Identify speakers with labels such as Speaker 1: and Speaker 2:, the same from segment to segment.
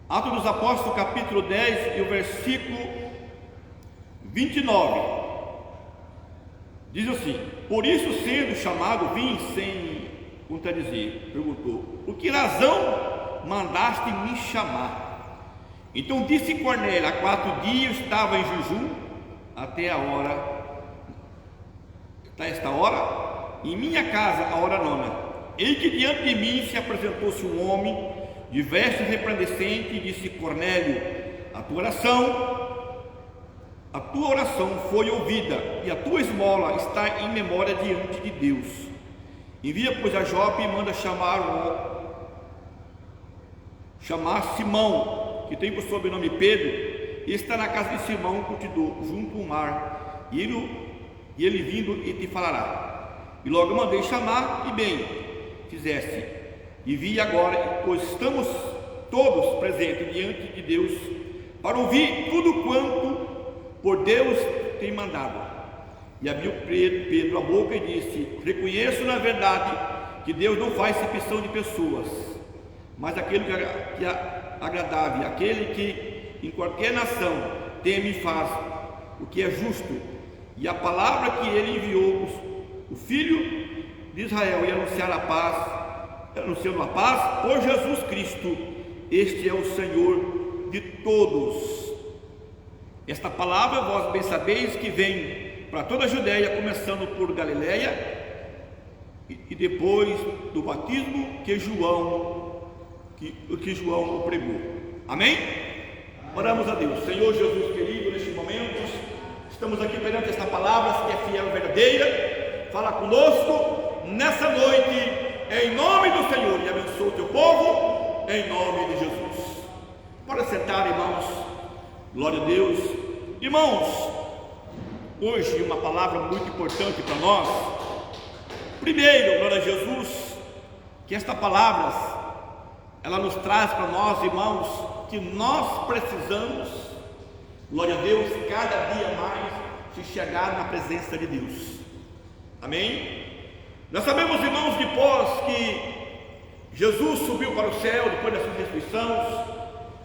Speaker 1: Atos dos Apóstolos, capítulo 10 e o versículo 29. Diz assim: por isso, sendo chamado, vim sem contradizer. Perguntou: por que razão mandaste me chamar? Então disse Cornélio: há 4 dias estava em jejum até esta hora, em minha casa a hora 9. Eis que diante de mim se apresentou-se um homem de vestes resplandecentes e disse: Cornélio, a tua oração foi ouvida, e a tua esmola está em memória diante de Deus. Envia, pois, a Jope e manda chamar Simão, que tem por sobrenome Pedro, e está na casa de Simão, curtidor, junto ao mar, e ele vindo e te falará. E logo mandei chamar, e bem fizeste. E vi agora, pois estamos todos presentes diante de Deus, para ouvir tudo quanto por Deus tem mandado. E abriu Pedro a boca e disse: reconheço na verdade que Deus não faz acepção de pessoas, mas aquele que é agradável, aquele que em qualquer nação teme e faz o que é justo. E a palavra que ele enviou, o Filho de Israel, e anunciando a paz por Jesus Cristo. Este é o Senhor de todos. Esta palavra vós bem sabeis que vem para toda a Judeia, começando por Galiléia, e depois do batismo que João o pregou. Amém? Oramos a Deus. Senhor Jesus querido, neste momento estamos aqui perante esta palavra que é fiel e verdadeira. Fala conosco nessa noite, em nome do Senhor, e abençoa o teu povo, em nome de Jesus. Pode sentar, irmãos. Glória a Deus. Irmãos, hoje uma palavra muito importante para nós. Primeiro, glória a Jesus, que esta palavra ela nos traz para nós, irmãos, que nós precisamos, glória a Deus, cada dia mais se chegar na presença de Deus. Amém? Nós sabemos, irmãos, depois que Jesus subiu para o céu, depois da sua ressurreição,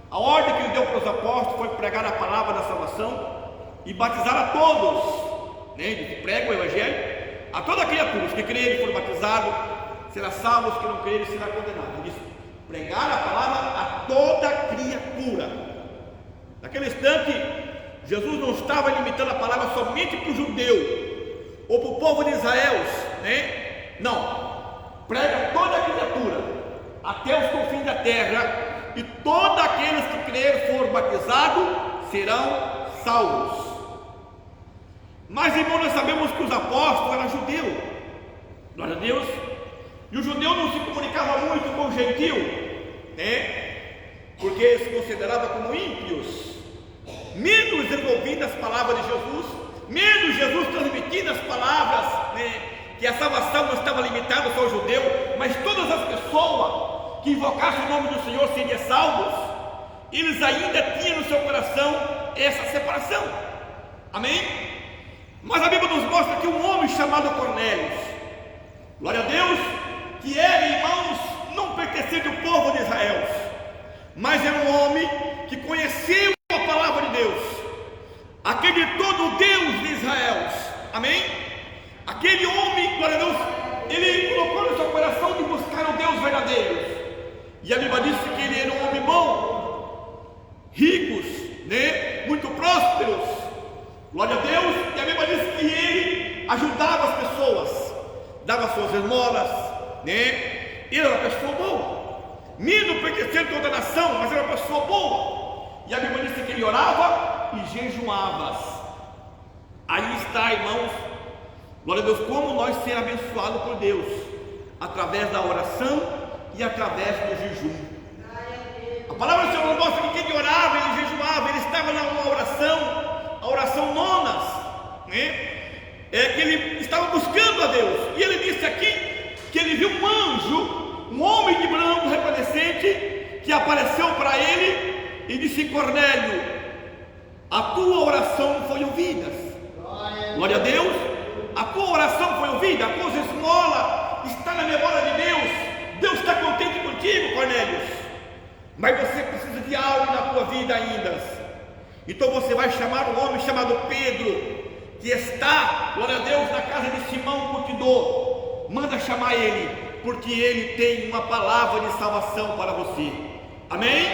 Speaker 1: a ordem que ele deu para os apóstolos foi pregar a palavra da salvação e batizar a todos, né? Ele prega o evangelho a toda criatura. Os que crerem foram batizados, será salvo; os que não crerem será condenado. Ele disse: pregar a palavra a toda criatura. Naquele instante, Jesus não estava limitando a palavra somente para o judeu ou para o povo de Israel, né? Não, prega a toda criatura, até os confins da terra. E todos aqueles que crerem foram batizados serão salvos. Mas, irmão, nós sabemos que os apóstolos eram judeus, glória a Deus, e o judeu não se comunicava muito com o gentio, né? Porque eles se consideravam como ímpios, menos envolvidos as palavras de Jesus, menos Jesus transmitindo as palavras, né? Que a salvação não estava limitada só ao judeu, mas todas as pessoas que invocassem o nome do Senhor seriam salvos. Eles ainda tinham no seu coração essa separação. Amém? Mas a Bíblia nos mostra que um homem chamado Cornélio, glória a Deus, que era, irmãos, não pertencia ao povo de Israel, mas era um homem que conheceu a palavra de Deus, acreditou no Deus de Israel. Amém? Aquele homem, glória a Deus, ele colocou no seu coração de buscar o Deus verdadeiro. E a Bíblia diz que ele era um homem bom, ricos, né? Muito prósperos, glória a Deus. E a Bíblia diz que ele ajudava as pessoas, dava suas esmolas, né? Ele era uma pessoa boa, mesmo pertencendo a outra nação, mas era uma pessoa boa. E a Bíblia diz que ele orava e jejuava. Aí está, irmãos, glória a Deus, como nós ser abençoados por Deus, através da oração e através do jejum. A palavra do Senhor mostra que quem orava, ele jejuava, ele estava numa oração, a oração nonas, né? Que ele estava buscando a Deus. E ele disse aqui que ele viu um anjo, um homem de branco resplandecente, que apareceu para ele e disse: Cornélio, a tua oração foi ouvida. Glória a Deus. A tua oração foi ouvida, a tua esmola está na memória de Deus. Deus está contente contigo, Cornélio. mas você precisa de algo na tua vida ainda. Então você vai chamar um homem chamado Pedro, que está, glória a Deus, na casa de Simão Curtidor. Manda chamar ele, porque ele tem uma palavra de salvação para você. Amém?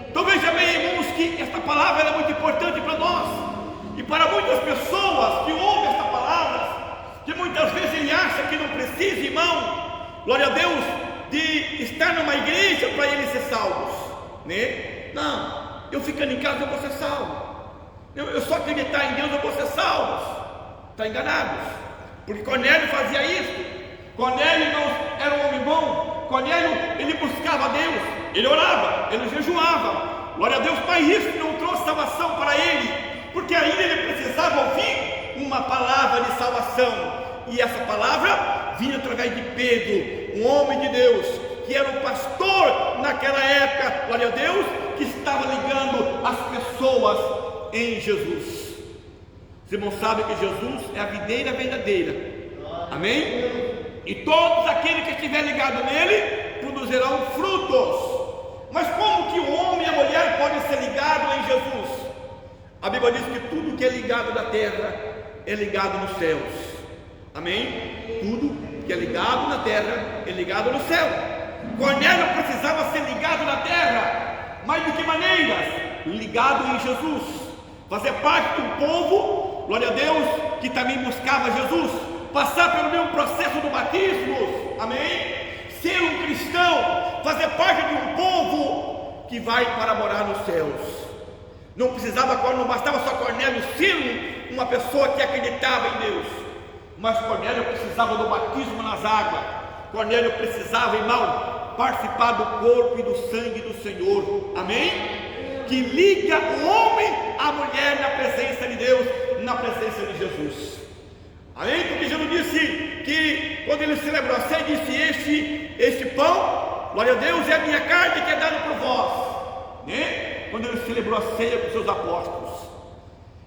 Speaker 1: Então veja bem, irmãos, que esta palavra é muito importante para nós e para muitas pessoas que ouvem esta palavra, que muitas vezes ele acha que não precisa, irmão, glória a Deus, de estar numa igreja para eles ser salvos, né? Não, eu ficando em casa eu vou ser salvo. Eu só acreditar em Deus eu vou ser salvo. Está enganados, porque Cornélio fazia isso. Cornélio, irmãos, era um homem bom. Cornélio, ele buscava Deus, ele orava, ele jejuava, glória a Deus, mas isso não trouxe salvação para ele, porque ainda ele precisava ouvir uma palavra de salvação, e essa palavra vinha através de Pedro, um homem de Deus, que era o pastor naquela época, glória a Deus, que estava ligando as pessoas em Jesus. Os irmãos sabem que Jesus é a videira verdadeira, amém? E todos aqueles que estiver ligado nele produzirão frutos. Mas como que o homem e a mulher podem ser ligados em Jesus? A Bíblia diz que tudo que é ligado na terra é ligado nos céus, amém? Tudo que é ligado na terra é ligado no céu. Cornélio precisava ser ligado na terra, mas de que maneira? Ligado em Jesus, fazer parte de um povo, glória a Deus, que também buscava Jesus, passar pelo mesmo processo do batismo, amém? Ser um cristão, fazer parte de um povo que vai para morar nos céus. Não bastava só Cornélio ser uma pessoa que acreditava em Deus, mas Cornélio precisava do batismo nas águas. Cornélio precisava, irmão, participar do corpo e do sangue do Senhor, amém? Que liga o homem à mulher na presença de Deus, na presença de Jesus, amém? Porque Jesus disse que quando ele celebrou a ceia, disse: este pão, glória a Deus, é a minha carne que é dada por vós, né? Quando ele celebrou a ceia com seus apóstolos.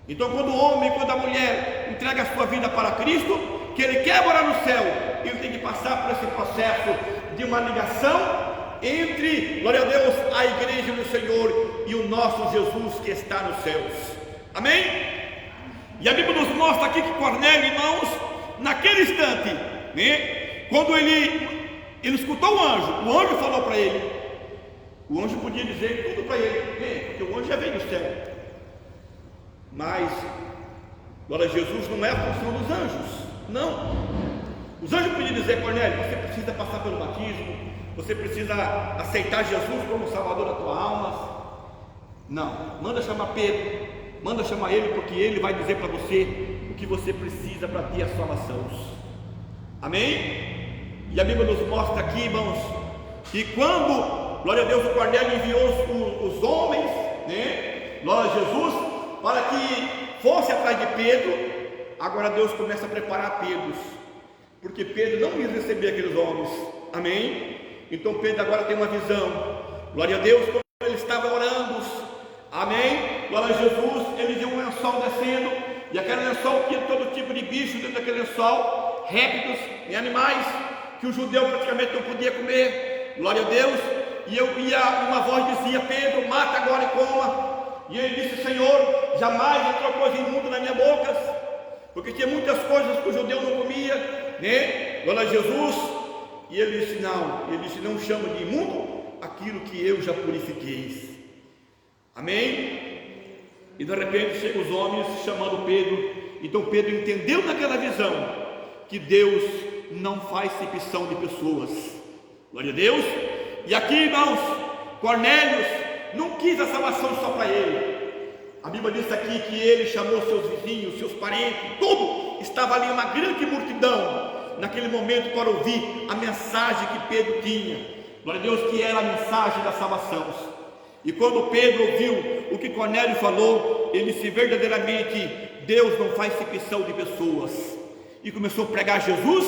Speaker 1: Então quando o homem, quando a mulher entrega a sua vida para Cristo, que ele quer morar no céu, ele tem que passar por esse processo de uma ligação entre, glória a Deus, a igreja do Senhor e o nosso Jesus que está nos céus, amém? E a Bíblia nos mostra aqui que Cornélio, irmãos, naquele instante, né, quando ele escutou o anjo falou para ele. O anjo podia dizer tudo para ele, porque o anjo já veio do céu, mas, glória a Jesus, não é a função dos anjos, não. Os anjos podiam dizer: Cornélio, você precisa passar pelo batismo, você precisa aceitar Jesus como Salvador da tua alma. Não, manda chamar Pedro, manda chamar ele, porque ele vai dizer para você o que você precisa para ter a salvação, amém? E a Bíblia nos mostra aqui, irmãos, que quando, glória a Deus, o Cornélio enviou os homens, né, glória a Jesus, para que fosse atrás de Pedro, agora Deus começa a preparar Pedro, porque Pedro não ia receber aqueles homens, amém? Então Pedro agora tem uma visão, glória a Deus, quando ele estava orando, amém? Glória a Jesus, ele viu um lençol descendo, e aquele lençol tinha todo tipo de bicho dentro daquele lençol, répteis e animais, que o judeu praticamente não podia comer, glória a Deus. E uma voz dizia: Pedro, mata agora e coma. E ele disse: Senhor, jamais entrou coisa imunda na minha boca, porque tinha muitas coisas que o judeu não comia, né? Glória a Jesus. E ele disse: não chama de imundo aquilo que eu já purifiquei, amém? E de repente chegam os homens chamando Pedro. Então Pedro entendeu naquela visão que Deus não faz acepção de pessoas, glória a Deus. E aqui, irmãos, Cornélio não quis a salvação só para ele. A Bíblia diz aqui que ele chamou seus vizinhos, seus parentes, tudo. Estava ali uma grande multidão naquele momento para ouvir a mensagem que Pedro tinha, glória a Deus, que era a mensagem da salvação. E quando Pedro ouviu o que Cornélio falou, ele disse: verdadeiramente Deus não faz acepção de pessoas. E começou a pregar Jesus,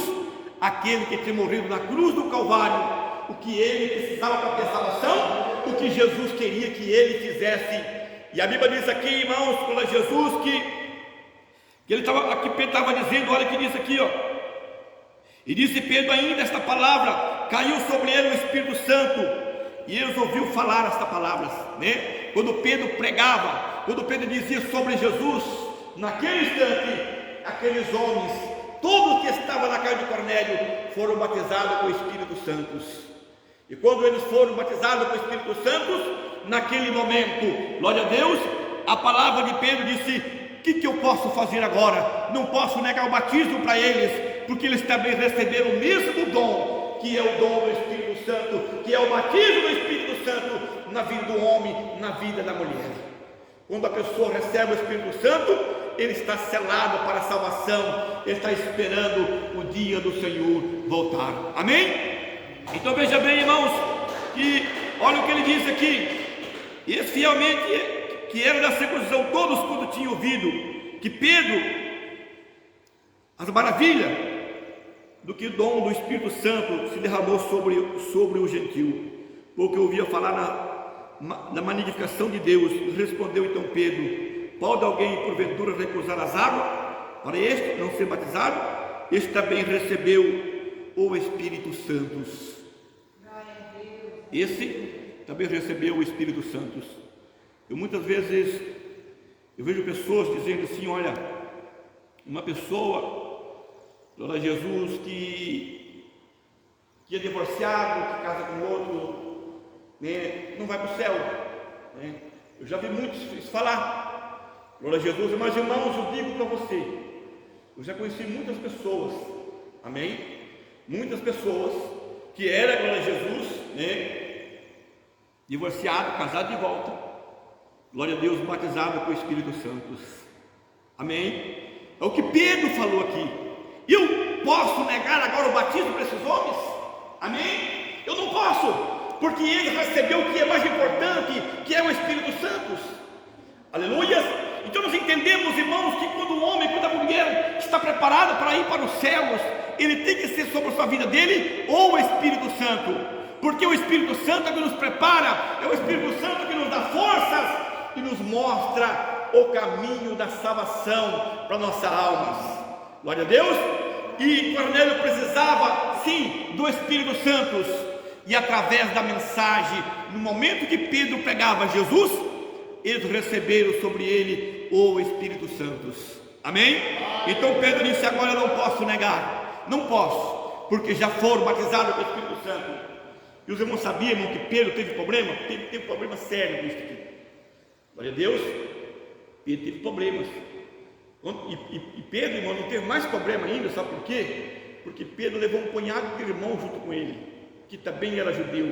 Speaker 1: aquele que tinha morrido na cruz do Calvário, o que ele precisava para ter salvação, o que Jesus queria que ele fizesse. E a Bíblia diz aqui, irmãos, para Jesus, que ele estava, aqui Pedro estava dizendo, olha o que diz aqui, ó. E disse Pedro ainda esta palavra: caiu sobre ele o Espírito Santo, e eles ouviram falar estas palavras, né? Quando Pedro pregava, quando Pedro dizia sobre Jesus, naquele instante, aqueles homens, todos que estavam na casa de Cornélio, foram batizados com o Espírito Santo. E quando eles foram batizados com o Espírito Santo, naquele momento, glória a Deus, a palavra de Pedro disse: o que eu posso fazer agora? Não posso negar o batismo para eles, porque eles também receberam o mesmo dom, que é o dom do Espírito Santo, que é o batismo do Espírito Santo na vida do homem, na vida da mulher. Quando a pessoa recebe o Espírito Santo, ele está selado para a salvação, ele está esperando o dia do Senhor voltar. Amém? Então veja bem, irmãos, que olha o que ele diz aqui: e fielmente que era da circuncisão, todos quando tinham ouvido que Pedro, as maravilhas do que o dom do Espírito Santo se derramou sobre o gentio, porque ouvia falar na magnificação de Deus. Respondeu então Pedro: pode alguém porventura recusar as águas para este não ser batizado? Este também recebeu o Espírito Santo. Esse também recebeu o Espírito Santo. Eu muitas vezes vejo pessoas dizendo assim: olha, uma pessoa, glória a Jesus, que é divorciado, que casa com outro, né, não vai para o céu, né? Eu já vi muitos isso falar, glória a Jesus. Mas irmãos, eu digo para você, eu já conheci muitas pessoas, amém? Muitas pessoas que era, glória a Jesus, né, divorciado, casado de volta, glória a Deus, batizado com o Espírito Santo, amém? É o que Pedro falou aqui. Eu posso negar agora o batismo para esses homens? Amém? Eu não posso, porque eles receberam o que é mais importante, que é o Espírito Santo. Aleluia! Então nós entendemos, irmãos, que quando o homem, quando a mulher está preparada para ir para os céus, ele tem que ser sobre a sua vida dele ou o Espírito Santo, porque o Espírito Santo é que nos prepara, é o Espírito Santo que nos dá forças e nos mostra o caminho da salvação para nossa alma. Glória a Deus. E Cornélio precisava sim do Espírito Santo, e através da mensagem, no momento que Pedro pregava Jesus, eles receberam sobre ele o Espírito Santo. Amém? Então Pedro disse: agora eu não posso negar, não posso, porque já foram batizados com o Espírito Santo. E os irmãos sabiam, irmão, que Pedro teve problema? Teve problema sério com isso aqui. Glória a Deus. Pedro teve problemas. E Pedro, irmão, não teve mais problema ainda, sabe por quê? Porque Pedro levou um punhado de irmãos junto com ele, que também era judeu,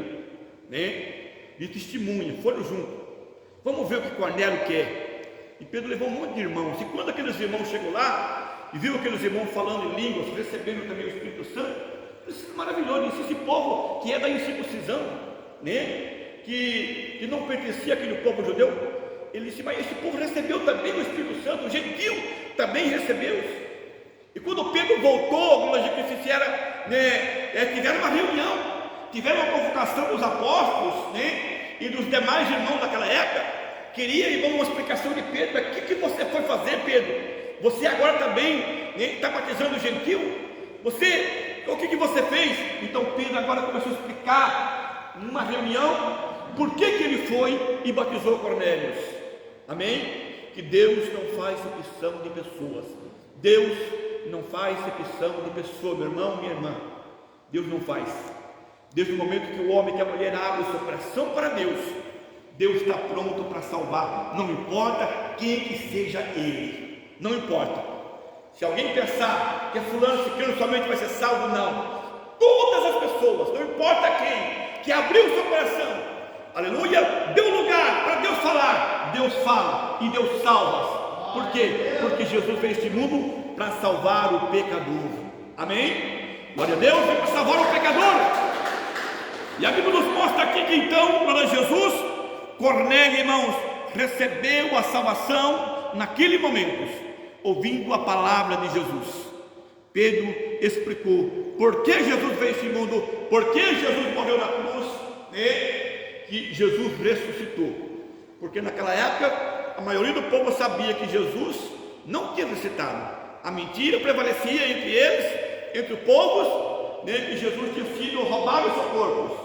Speaker 1: né? De testemunha, foram juntos. Vamos ver o que Cornélio quer. E Pedro levou um monte de irmãos. E quando aqueles irmãos chegou lá e viu aqueles irmãos falando em línguas, recebendo também o Espírito Santo, isso é maravilhoso. Isso, esse povo que é da incircuncisão, né? Que não pertencia àquele povo judeu, ele disse: mas esse povo recebeu também o Espírito Santo, o gentil também recebeu. E quando Pedro voltou, quando a gente tiveram uma reunião, tiveram uma convocação dos apóstolos, né, e dos demais irmãos daquela época, queria, irmão, uma explicação de Pedro. O que você foi fazer, Pedro? Você agora também está batizando o gentil? O que você fez? Então Pedro agora começou a explicar numa reunião por que ele foi e batizou Cornélio. Amém? Que Deus não faz acepção de pessoas. Deus não faz acepção de pessoas, meu irmão, minha irmã. Deus não faz. Desde o momento que o homem, que a mulher abre o seu coração para Deus, Deus está pronto para salvar. Não importa quem que seja ele. Não importa. Se alguém pensar que é fulano, ciclano somente vai ser salvo, não. Todas as pessoas, não importa quem, que abriu o seu coração, aleluia, deu lugar para Deus falar, Deus fala e Deus salva. Por quê? Porque Jesus veio este mundo para salvar o pecador. Amém? Glória a Deus, veio para salvar o pecador. E a Bíblia nos mostra aqui que então, para Jesus, Cornélio, irmãos, recebeu a salvação naquele momento, ouvindo a palavra de Jesus. Pedro explicou por que Jesus veio a esse mundo, por que Jesus morreu na cruz, que Jesus ressuscitou. Porque naquela época a maioria do povo sabia que Jesus não tinha ressuscitado. A mentira prevalecia entre eles, entre os povos, que Jesus tinha sido roubado o seu corpo.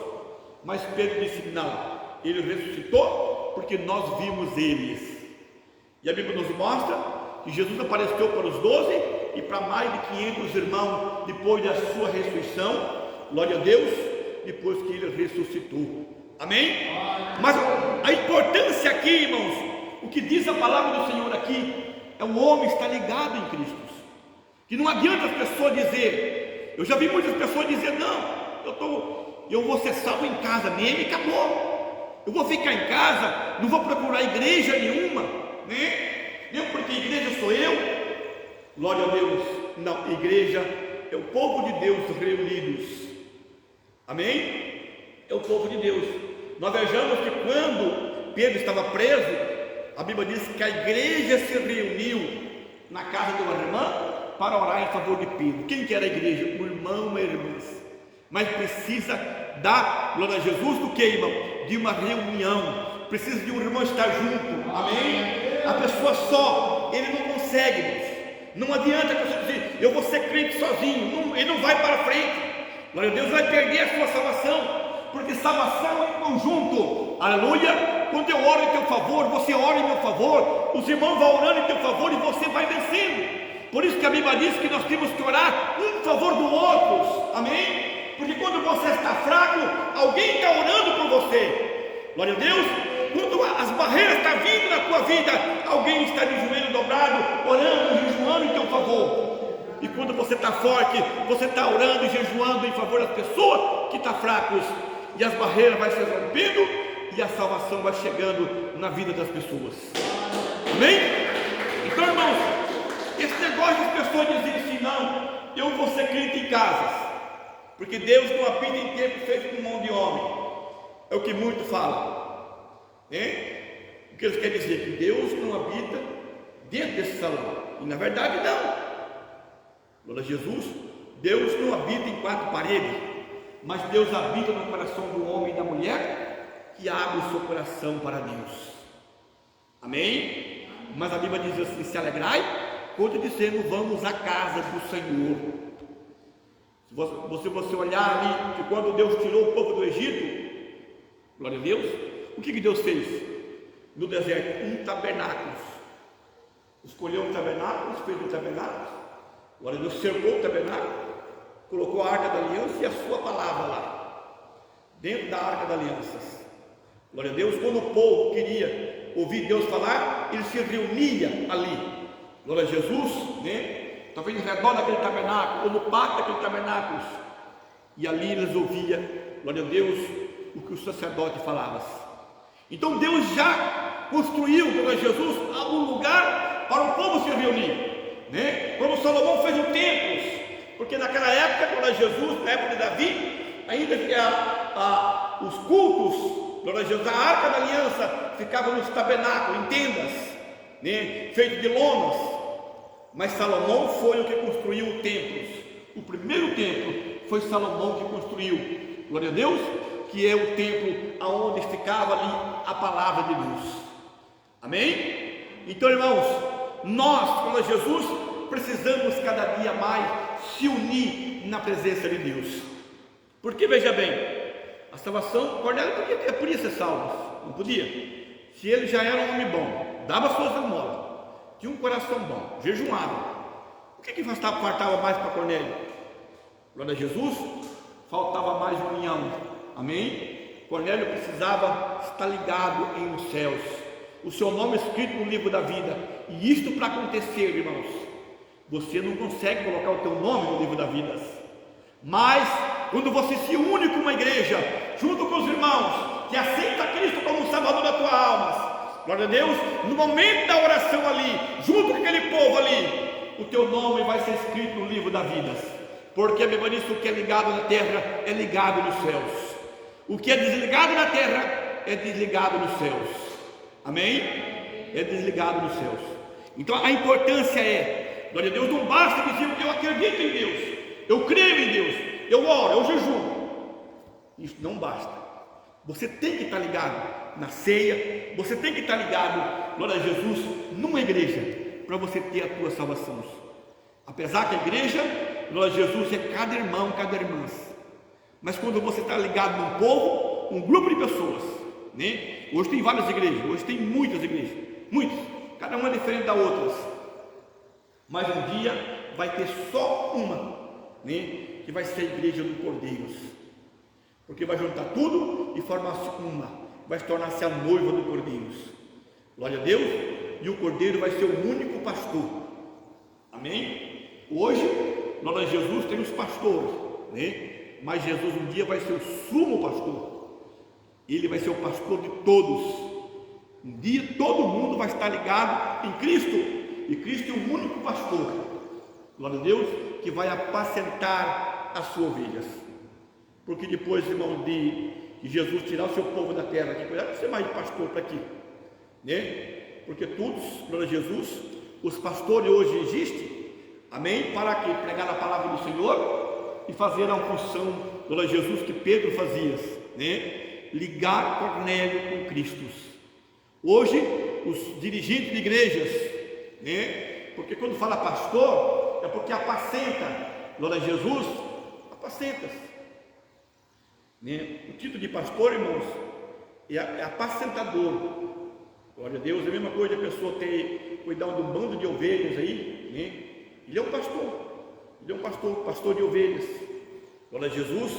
Speaker 1: Mas Pedro disse: não, ele ressuscitou porque nós vimos eles. E a Bíblia nos mostra que Jesus apareceu para os 12 e para mais de 500 irmãos depois da sua ressurreição, glória a Deus, depois que ele ressuscitou. Amém? Mas a importância aqui, irmãos, o que diz a palavra do Senhor aqui, é o homem estar ligado em Cristo. Que não adianta as pessoas dizer, eu já vi muitas pessoas dizer: não, eu vou ser salvo em casa mesmo e acabou. Eu vou ficar em casa, não vou procurar igreja nenhuma, né? Nem porque igreja sou eu. Glória a Deus. Não, igreja é o povo de Deus reunidos. Amém? É o povo de Deus. Nós vejamos que quando Pedro estava preso, a Bíblia diz que a igreja se reuniu na casa de uma irmã para orar em favor de Pedro. Quem que era a igreja? O irmão e irmãs. Mas precisa da glória a Jesus do que, irmão? De uma reunião. Precisa de um irmão estar junto. Amém? A pessoa só, ele não consegue, irmãos. Não adianta a pessoa dizer: eu vou ser crente sozinho. Ele não vai para frente. Glória a Deus, vai perder a sua salvação. Porque salvação é em conjunto. Aleluia. Quando eu oro em teu favor, você ora em meu favor, os irmãos vão orando em teu favor e você vai vencendo. Por isso que a Bíblia diz que nós temos que orar um em favor do outro. Amém? Porque quando você está fraco, alguém está orando por você. Glória a Deus. Quando as barreiras estão vindo na tua vida, alguém está de joelho dobrado, orando, jejuando em teu favor. E quando você está forte, você está orando e jejuando em favor das pessoas que estão fracas, e as barreiras vão se rompendo e a salvação vai chegando na vida das pessoas. Amém? Então, irmãos, esse negócio de as pessoas dizerem assim: não, eu vou ser crente em casas, porque Deus não habita em templo feito com mão de homem. É o que muito falam. O que eles querem dizer? Que Deus não habita dentro desse salão. E na verdade não. Glória a Jesus. Deus não habita em 4 paredes, mas Deus habita no coração do homem e da mulher que abre o seu coração para Deus. Amém? Mas a Bíblia diz assim: se alegrai, quando dizendo vamos à casa do Senhor. Se você olhar ali, que quando Deus tirou o povo do Egito, glória a Deus, o que Deus fez? No deserto, um tabernáculo. Escolheu um tabernáculo, fez um tabernáculo. Glória a Deus, cercou o tabernáculo, colocou a arca da aliança e a sua palavra lá, dentro da arca da aliança. Glória a Deus. Quando o povo queria ouvir Deus falar, ele se reunia ali. Glória a Jesus, né? Talvez em redor daquele tabernáculo, ou no pátio daquele tabernáculo. E ali eles ouviam, glória a Deus, o que o sacerdote falava. Então Deus já construiu, glória a Jesus, algum lugar para o povo se reunir, né? Quando Salomão fez o templo, porque naquela época, glória a Jesus, na época de Davi, ainda que os cultos, glória a Jesus, a arca da aliança ficava nos tabernáculos, em tendas, né? Feito de lonas. Mas Salomão foi o que construiu o templo. O primeiro templo foi Salomão que construiu, glória a Deus, que é o templo aonde ficava ali a palavra de Deus. Amém? Então, irmãos, nós, glória a Jesus, precisamos cada dia mais se unir na presença de Deus. Porque veja bem, a salvação, Cornélio podia ser salvo, não podia? Se ele já era um homem bom, dava suas esmolas, tinha um coração bom, jejuava, o que faltava mais para Cornélio? Glória a Jesus, faltava mais união. Amém? Cornélio precisava estar ligado em os céus, o seu nome escrito no livro da vida. E isto para acontecer, irmãos, você não consegue colocar o teu nome no livro da vida, mas quando você se une com uma igreja, junto com os irmãos que aceita Cristo como Salvador da tua alma, glória a Deus, no momento da oração ali, junto com aquele povo ali, o teu nome vai ser escrito no livro da vida. Porque a Bíblia diz que o que é ligado na terra é ligado nos céus, o que é desligado na terra é desligado nos céus. Amém? É desligado nos céus. Então a importância é, glória a Deus, não basta dizer eu acredito em Deus, eu creio em Deus, eu oro, eu jejuo. Isso não basta. Você tem que estar ligado na ceia, você tem que estar ligado, glória a Jesus, numa igreja, para você ter a tua salvação. Apesar que a igreja, glória a Jesus, é cada irmão, cada irmã. Mas quando você está ligado num povo, um grupo de pessoas, né? Hoje tem várias igrejas, hoje tem muitas igrejas, muitas, cada uma é diferente da outra, mas um dia vai ter só uma, né? Que vai ser a igreja do Cordeiro, porque vai juntar tudo e formar-se uma, vai se tornar-se a noiva do Cordeiro. Glória a Deus. E o Cordeiro vai ser o único pastor. Amém? Hoje, nós em Jesus tem os pastores, né? Mas Jesus um dia vai ser o sumo pastor. Ele vai ser o pastor de todos. Um dia todo mundo vai estar ligado em Cristo, e Cristo é o único pastor. Glória a Deus, que vai apacentar as suas ovelhas. Porque depois, irmão, de Jesus tirar o seu povo da terra, que cuidado, você mais de pastor para aqui, né? Porque todos, glória a Jesus, os pastores hoje existem, amém? Para que pregar a palavra do Senhor e fazer a função, glória a Jesus, que Pedro fazia, né? Ligar Cornélio com Cristo. Hoje, os dirigentes de igrejas, né? Porque quando fala pastor, é porque apacenta, glória a Jesus, apacenta. Né? O título de pastor, irmãos, é apacentador. Glória a Deus, é a mesma coisa a pessoa cuidar de um bando de ovelhas aí, né? Ele é um pastor, pastor de ovelhas. Glória a Jesus.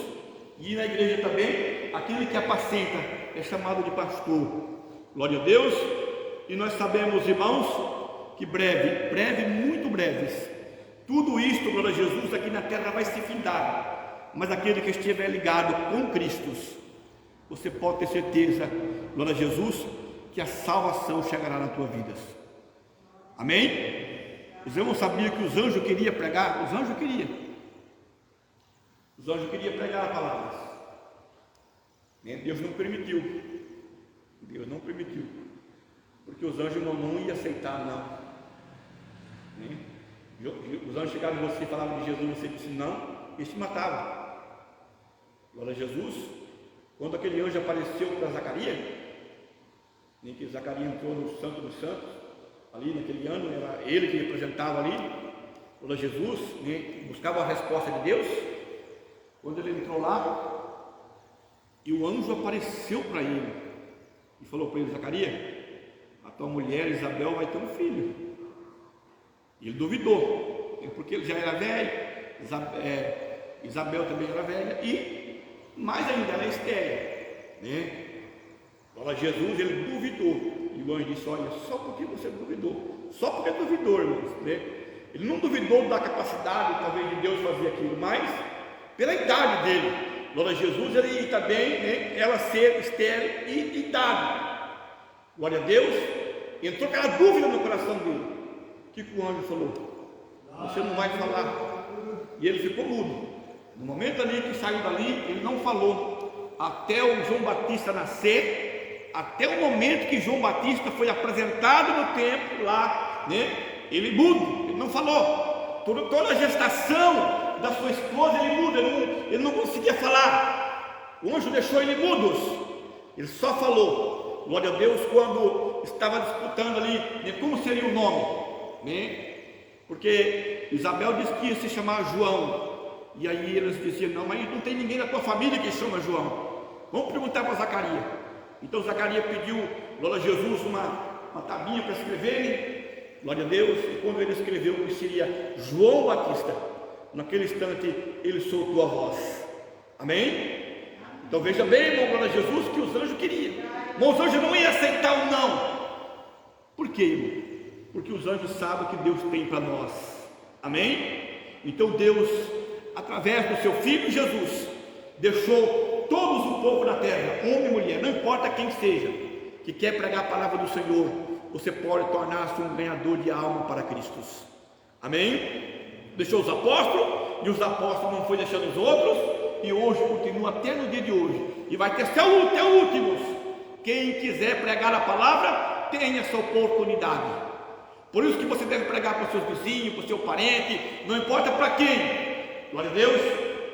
Speaker 1: E na igreja também, aquele que apacenta é chamado de pastor. Glória a Deus. E nós sabemos, irmãos, que breve, muito breves, tudo isto, glória a Jesus, aqui na terra vai se findar. Mas aquele que estiver ligado com Cristo, você pode ter certeza, glória a Jesus, que a salvação chegará na tua vida. Amém? Os irmãos sabiam que os anjos queriam pregar? Os anjos queriam pregar a palavra. Deus não permitiu. Porque os anjos não iam aceitar, não. Os anjos chegaram em você e falavam de Jesus, você disse não, eles te matavam. Glória a Jesus. Quando aquele anjo apareceu para Zacarias, em que Zacarias entrou no Santo dos Santos, ali naquele ano, era ele que representava ali, glória a Jesus, né? Buscava a resposta de Deus. Quando ele entrou lá, e o anjo apareceu para ele, e falou para ele: Zacarias, a tua mulher Isabel vai ter um filho. E ele duvidou, porque ele já era velho, Isabel também era velha, e mais ainda, ela é estéril, né? Glória a Jesus, ele duvidou. E o anjo disse: olha, só porque você duvidou, só porque duvidou, irmãos, né? Ele não duvidou da capacidade, talvez, de Deus fazer aquilo, mas pela idade dele. Glória a Jesus, ele também, né, ela ser estéril e idade. Glória a Deus. Entrou aquela dúvida no coração dele. O que o anjo falou? Você não vai falar. E ele ficou mudo. No momento ali que saiu dali, ele não falou até o João Batista nascer. Até o momento que João Batista foi apresentado no templo lá, né? Ele mudo, ele não falou. Toda a gestação da sua esposa ele muda, ele não conseguia falar. O anjo deixou ele mudos. Ele só falou, glória a Deus, quando estava disputando ali, né, como seria o nome, né? Porque Isabel disse que ia se chamar João. E aí eles diziam: não, mas não tem ninguém da tua família que chama João. Vamos perguntar para Zacarias. Então Zacarias pediu, glória a Jesus, uma tabinha para escreverem, glória a Deus, e quando ele escreveu que seria João Batista, naquele instante ele soltou a voz. Amém? Então veja bem, irmão, glória a Jesus, que os anjos queriam, mas os anjos não iam aceitar o não. Por quê, irmão? Porque os anjos sabem o que Deus tem para nós. Amém? Então Deus, através do seu Filho Jesus, deixou todos o povo da terra, homem e mulher, não importa quem seja, que quer pregar a palavra do Senhor, você pode tornar-se um ganhador de alma para Cristo. Amém? Deixou os apóstolos, e os apóstolos não foi deixando os outros, e hoje continua até no dia de hoje, e vai ter até últimos. Quem quiser pregar a palavra, tem essa oportunidade. Por isso que você deve pregar para os seus vizinhos, para o seu parente, não importa para quem. Glória a Deus,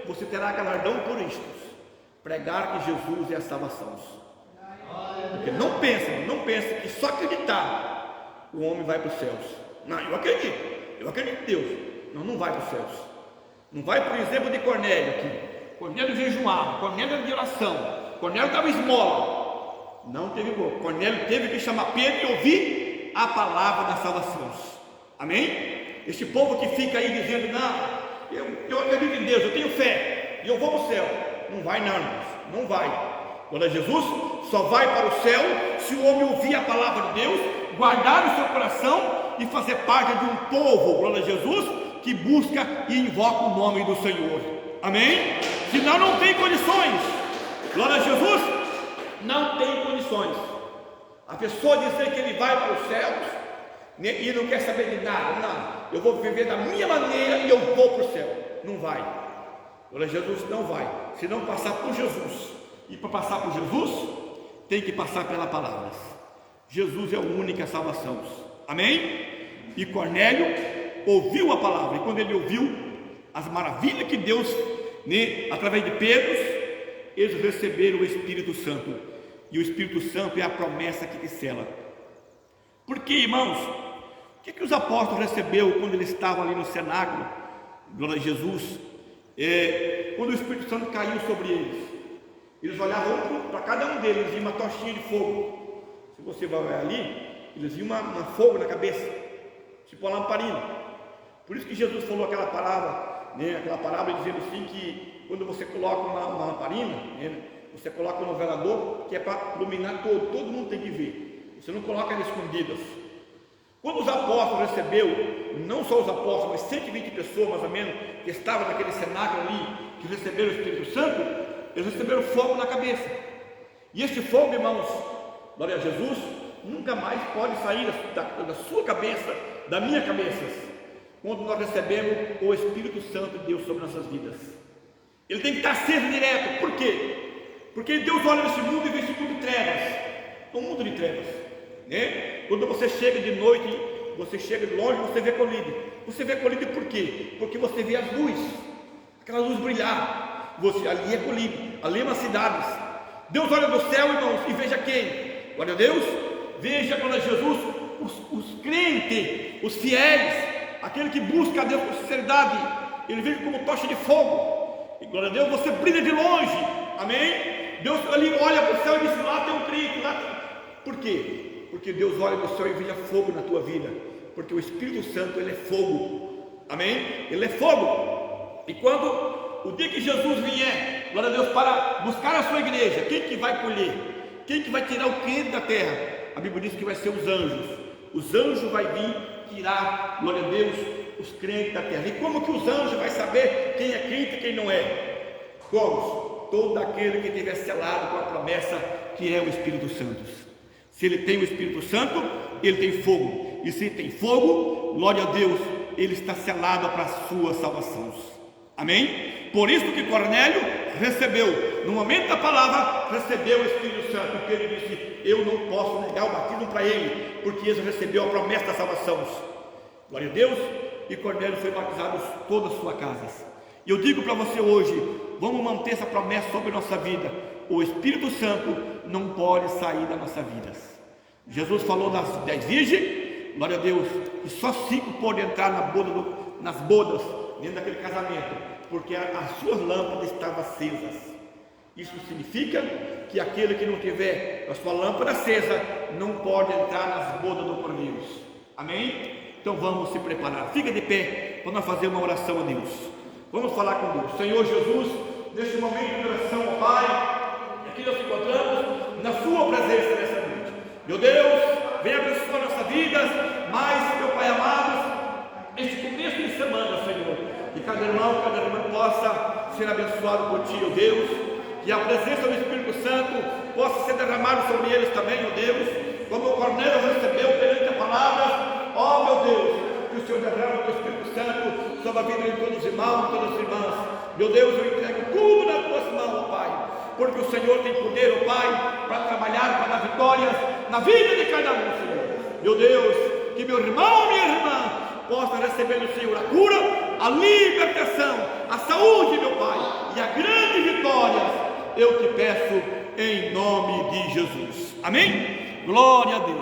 Speaker 1: você terá galardão por isto. Pregar que Jesus é a salvação. Porque não pense que só acreditar o homem vai para os céus. Não, eu acredito em Deus. Não vai para os céus. Não vai, por exemplo, de Cornélio aqui. Cornélio jejuava, Cornélio de oração. Cornélio dava esmola, não teve boca. Cornélio teve que chamar Pedro e ouvir a palavra da salvação. Amém? Este povo que fica aí dizendo: não, eu acredito em Deus, eu tenho fé e eu vou para o céu. Não vai não, irmãos, não vai. Glória a Jesus, só vai para o céu se o homem ouvir a palavra de Deus, guardar o seu coração e fazer parte de um povo, glória a Jesus, que busca e invoca o nome do Senhor. Amém? Senão não tem condições. Glória a Jesus, não tem condições. A pessoa dizer que ele vai para os céus e não quer saber de nada. Não, eu vou viver da minha maneira e eu vou para o céu. Não vai. Glória a Jesus, não vai. Se não passar por Jesus. E para passar por Jesus, tem que passar pela palavra. Jesus é a única salvação. Amém? E Cornélio ouviu a palavra. E quando ele ouviu as maravilhas que Deus, através de Pedro, eles receberam o Espírito Santo. E o Espírito Santo é a promessa que sela. Porque, irmãos, o que os apóstolos receberam quando eles estavam ali no cenáculo? Glória a Jesus. Quando o Espírito Santo caiu sobre eles, eles olhavam para cada um deles, viam uma tochinha de fogo. Se você vai olhar ali, eles viam um fogo na cabeça, tipo uma lamparina. Por isso que Jesus falou aquela palavra, aquela parábola dizendo assim, que quando você coloca uma lamparina, você coloca no velador, que é para iluminar todo mundo tem que ver. Você não coloca ela escondidas. Quando os apóstolos recebeu, não só os apóstolos, mas 120 pessoas mais ou menos, que estavam naquele cenáculo ali, que receberam o Espírito Santo, eles receberam fogo na cabeça. E este fogo, irmãos, glória a Jesus, nunca mais pode sair da sua cabeça, da minha cabeça, quando nós recebemos o Espírito Santo de Deus sobre nossas vidas. Ele tem que estar aceso direto. Por quê? Porque Deus olha nesse mundo e vê esse mundo de trevas. É um mundo de trevas, Quando você chega de noite, você chega de longe, você vê colírio. Você vê colírio por quê? Porque você vê as luzes, aquela luz brilhar. Ali é colírio, ali é uma cidade. Deus olha do céu, irmãos, e veja quem? Glória a Deus. Veja, glória a Jesus, os crentes, os fiéis, aquele que busca a Deus com sinceridade. Ele veja como tocha de fogo. E glória a Deus, você brilha de longe. Amém? Deus ali olha para o céu e diz: lá tem um crente, lá tem... Por quê? Porque Deus olha do céu e veja fogo na tua vida. Porque o Espírito Santo, ele é fogo. Amém? Ele é fogo. E quando o dia que Jesus vier, glória a Deus, para buscar a sua igreja, quem que vai colher? Quem que vai tirar o crente da terra? A Bíblia diz que vai ser os anjos. Os anjos vão vir tirar, glória a Deus, os crentes da terra. E como que os anjos vão saber quem é crente e quem não é? Como? Todo aquele que tiver selado com a promessa que é o Espírito Santo. Se ele tem o Espírito Santo, ele tem fogo. E se tem fogo, glória a Deus, ele está selado para a sua salvação. Amém? Por isso que Cornélio recebeu, no momento da palavra, recebeu o Espírito Santo, porque ele disse: eu não posso negar o batismo para ele, porque ele recebeu a promessa da salvação. Glória a Deus. E Cornélio foi batizado toda a sua casa. E eu digo para você hoje, vamos manter essa promessa sobre a nossa vida. O Espírito Santo não pode sair da nossa vida. Jesus falou das 10 virgens, glória a Deus, que só 5 podem entrar nas bodas, dentro daquele casamento, porque as suas lâmpadas estavam acesas. Isso significa que aquele que não tiver a sua lâmpada acesa não pode entrar nas bodas do Cordeiro. Amém? Então vamos se preparar. Fica de pé para nós fazer uma oração a Deus. Vamos falar com Deus. Senhor Jesus, neste momento de oração, ó Pai, aqui nós encontramos na sua presença nessa noite. Meu Deus, venha abençoar nossa vida, mas, meu Pai amado, este começo de semana, Senhor, que cada irmão, cada irmã possa ser abençoado por Ti, ó Deus, que a presença do Espírito Santo possa ser derramada sobre eles também, ó Deus, como o Cornélio recebeu perante a palavra, ó meu Deus, que o Senhor derrama o Teu Espírito Santo sobre a vida de todos os irmãos, todas as irmãs. Meu Deus, eu entrego tudo nas Tuas mãos, ó Pai, porque o Senhor tem poder, ó Pai, para trabalhar, para dar vitórias na vida de cada um, Senhor. Meu Deus, que meu irmão, minha irmã, possa receber do Senhor a cura, a libertação, a saúde, meu Pai, e a grande vitória, eu te peço em nome de Jesus. Amém? Glória a Deus.